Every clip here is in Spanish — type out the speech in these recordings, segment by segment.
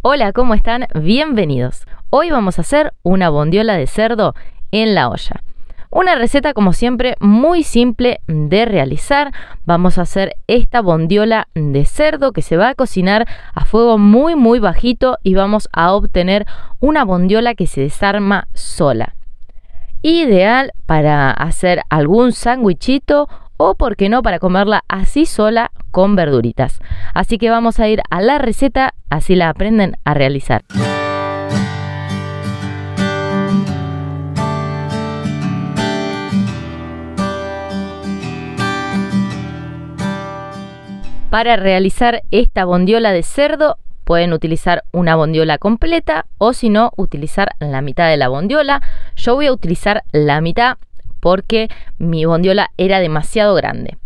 Hola, ¿cómo están? Bienvenidos. Hoy vamos a hacer una bondiola de cerdo en la olla. Una receta, como siempre, muy simple de realizar. Vamos a hacer esta bondiola de cerdo que se va a cocinar a fuego muy bajito y vamos a obtener una bondiola que se desarma sola. Ideal para hacer algún sándwichito o, por qué no, para comerla así sola con verduritas. Así que vamos a ir a la receta, así la aprenden a realizar. Para realizar esta bondiola de cerdo pueden utilizar una bondiola completa o, si no, utilizar la mitad de la bondiola. Yo voy a utilizar la mitad porque mi bondiola era demasiado grande.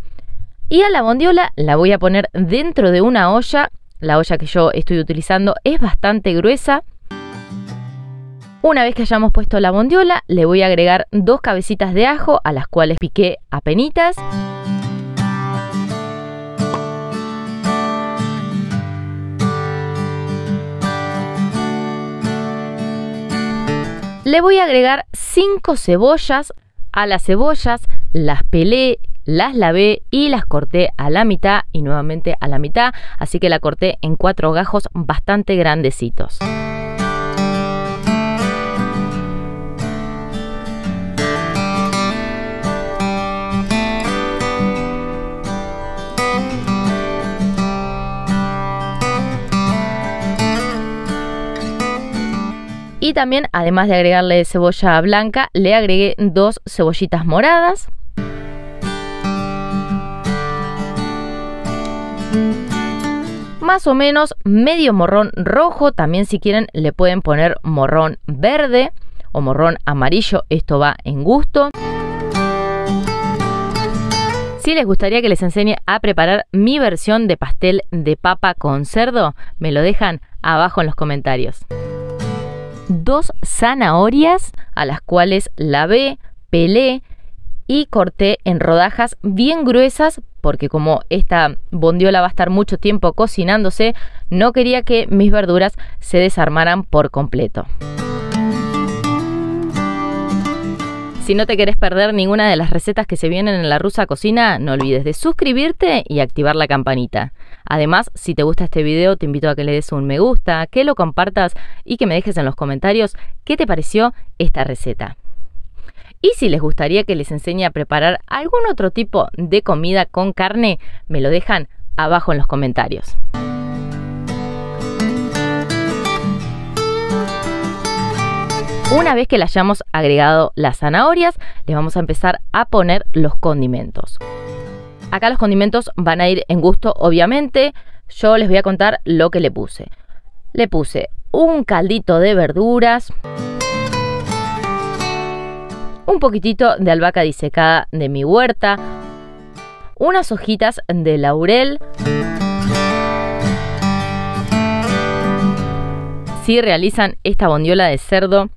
Y a la bondiola la voy a poner dentro de una olla. La olla que yo estoy utilizando es bastante gruesa. Una vez que hayamos puesto la bondiola, le voy a agregar 2 cabecitas de ajo a las cuales piqué apenitas. Le voy a agregar 5 cebollas. A las cebollas las pelé, las lavé y las corté a la mitad y nuevamente a la mitad. Así que la corté en 4 gajos bastante grandecitos. Y también, además de agregarle cebolla blanca, le agregué 2 cebollitas moradas. Más o menos medio morrón rojo. También, si quieren, le pueden poner morrón verde o morrón amarillo. Esto va en gusto. Si les gustaría que les enseñe a preparar mi versión de pastel de papa con cerdo, me lo dejan abajo en los comentarios. 2 zanahorias a las cuales lavé, pelé y corté en rodajas bien gruesas porque como esta bondiola va a estar mucho tiempo cocinándose, no quería que mis verduras se desarmaran por completo. Si no te querés perder ninguna de las recetas que se vienen en La Rusa Cocina, no olvides de suscribirte y activar la campanita. Además, si te gusta este video, te invito a que le des un me gusta, que lo compartas y que me dejes en los comentarios qué te pareció esta receta. Y si les gustaría que les enseñe a preparar algún otro tipo de comida con carne, me lo dejan abajo en los comentarios. Una vez que le hayamos agregado las zanahorias, le vamos a empezar a poner los condimentos. Acá los condimentos van a ir en gusto, obviamente. Yo les voy a contar lo que le puse. Le puse un caldito de verduras, un poquitito de albahaca disecada de mi huerta, unas hojitas de laurel. Si realizan esta bondiola de cerdo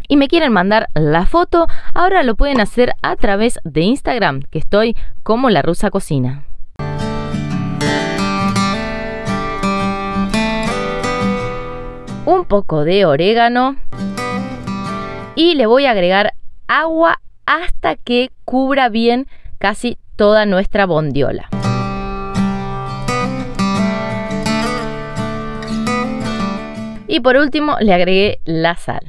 y me quieren mandar la foto, ahora lo pueden hacer a través de Instagram, que estoy como La Rusa Cocina. Un poco de orégano y le voy a agregar agua hasta que cubra bien casi toda nuestra bondiola. Y por último le agregué la sal.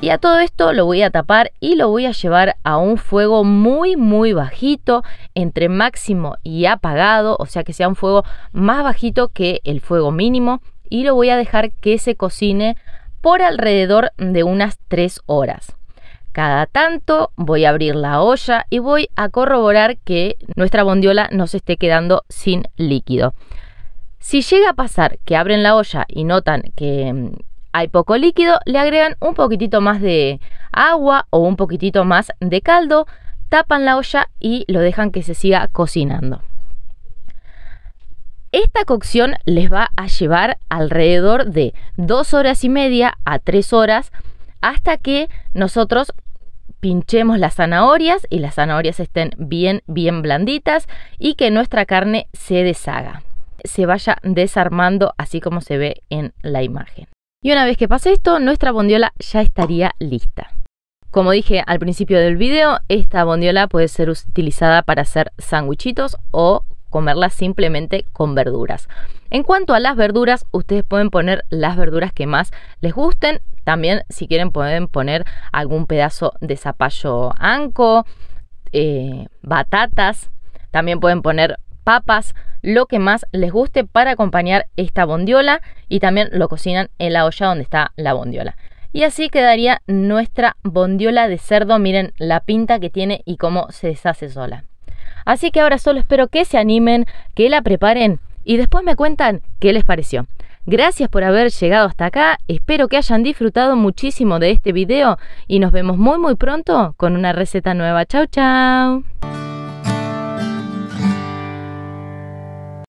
Y a todo esto lo voy a tapar y lo voy a llevar a un fuego muy bajito, entre máximo y apagado, o sea que sea un fuego más bajito que el fuego mínimo, y lo voy a dejar que se cocine por alrededor de unas 3 horas. Cada tanto voy a abrir la olla y voy a corroborar que nuestra bondiola no se esté quedando sin líquido. Si llega a pasar que abren la olla y notan que hay poco líquido, le agregan un poquitito más de agua o un poquitito más de caldo, tapan la olla y lo dejan que se siga cocinando. Esta cocción les va a llevar alrededor de 2 horas y media a 3 horas hasta que nosotros pinchemos las zanahorias y las zanahorias estén bien blanditas y que nuestra carne se deshaga. se vaya desarmando así como se ve en la imagen. Y una vez que pase esto, nuestra bondiola ya estaría lista. Como dije al principio del video, esta bondiola puede ser utilizada para hacer sándwichitos o comerla simplemente con verduras. En cuanto a las verduras, ustedes pueden poner las verduras que más les gusten. También, si quieren, pueden poner algún pedazo de zapallo anco, batatas. También pueden poner papas, lo que más les guste para acompañar esta bondiola, y también lo cocinan en la olla donde está la bondiola. Y así quedaría nuestra bondiola de cerdo. Miren la pinta que tiene y cómo se deshace sola. Así que ahora solo espero que se animen, que la preparen y después me cuentan qué les pareció. Gracias por haber llegado hasta acá, espero que hayan disfrutado muchísimo de este video y nos vemos muy pronto con una receta nueva. Chau chau.